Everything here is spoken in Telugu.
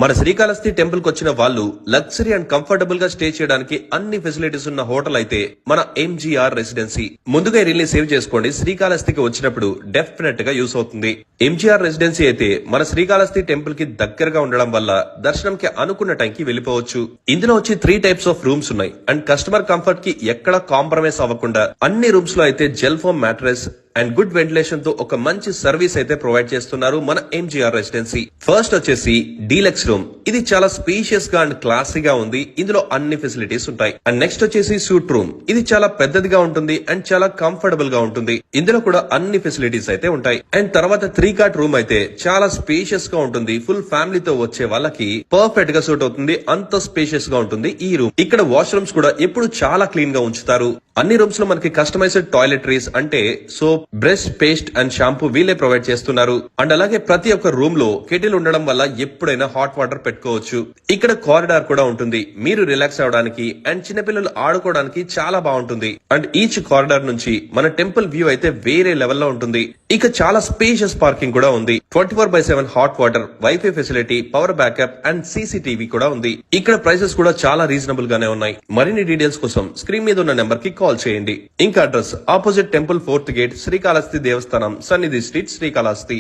మన శ్రీకాళహస్తి టెంపుల్ కు వచ్చిన వాళ్ళు లగ్జరీ అండ్ కంఫర్టబుల్ గా స్టే చేయడానికి అన్ని ఫెసిలిటీస్ ఉన్న హోటల్ అయితే మన ఎంజీఆర్ రెసిడెన్సీ. ముందుగా ఈ రీల్ సేవ్ చేసుకోండి, శ్రీకాళహస్తికి వచ్చినప్పుడు డెఫినెట్ గా యూస్ అవుతుంది. ఎంజీఆర్ రెసిడెన్సీ అయితే మన శ్రీకాళహస్తి టెంపుల్ కి దగ్గరగా ఉండడం వల్ల దర్శనంకి అనుకున్న టైంకి వెళ్ళిపోవచ్చు. ఇందులో వచ్చి 3 టైప్స్ ఆఫ్ రూమ్స్ ఉన్నాయి అండ్ కస్టమర్ కంఫర్ట్ కి ఎక్కడ కాంప్రమైజ్ అవ్వకుండా అన్ని రూమ్స్ లో అయితే gel foam mattress and good ventilation తో ఒక మంచి సర్వీస్ అయితే ప్రొవైడ్ చేస్తున్నారు మన ఎంజీఆర్ రెసిడెన్సీ. ఫస్ట్ వచ్చేసి డీలక్స్ రూమ్. ఇది చాలా స్పేషియస్ గా అండ్ క్లాసీగా ఉంది. ఇందులో అన్ని ఫెసిలిటీస్ ఉంటాయి. అండ్ నెక్స్ట్ వచ్చేసి సూట్ రూమ్. ఇది చాలా పెద్దదిగా ఉంటుంది అండ్ చాలా కంఫర్టబుల్ గా ఉంటుంది. ఇందులో కూడా అన్ని ఫెసిలిటీస్ అయితే ఉంటాయి. అండ్ తర్వాత 3 కాట్ రూమ్ అయితే చాలా స్పేషియస్ గా ఉంటుంది. ఫుల్ ఫ్యామిలీతో వచ్చే వాళ్ళకి పర్ఫెక్ట్ గా సూట్ అవుతుంది. అంత స్పేషియస్ గా ఉంటుంది ఈ రూమ్. ఇక్కడ వాష్రూమ్స్ కూడా ఎప్పుడు చాలా క్లీన్ గా ఉంచుతారు. అన్ని రూమ్స్ లో మనకి కస్టమైజ్డ్ టాయిలెటరీస్ అంటే soap, brush, paste and shampoo వీళ్ళే ప్రొవైడ్ చేస్తున్నారు. అండ్ అలాగే ప్రతి ఒక్క రూమ్ లో కెటిల్ ఉండడం వల్ల ఎప్పుడైనా హాట్ వాటర్ పెట్టుకోవచ్చు. ఇక్కడ కారిడార్ కూడా ఉంటుంది. మీరు రిలాక్స్ అవడానికి అండ్ చిన్నపిల్లలు ఆడుకోవడానికి చాలా బాగుంటుంది. అండ్ ఈచ్ కారిడార్ నుంచి మన టెంపుల్ వ్యూ అయితే వేరే లెవెల్లో ఉంటుంది. ఇక చాలా స్పేషియస్ పార్కింగ్ కూడా ఉంది. 24/7 hot water, wifi facility, power backup and CCTV కూడా ఉంది. ఇక్కడ ప్రైసెస్ కూడా చాలా రీజనబుల్ గానే ఉన్నాయి. మరిన్ని డీటెయిల్స్ కోసం స్క్రీన్ మీద ఉన్న నెంబర్ కి కాల్ చేయండి. ఇంకా address opposite temple 4th gate, Srikalahasti దేవస్థానం, సన్నిధి స్ట్రీట్, శ్రీకాళహస్తి.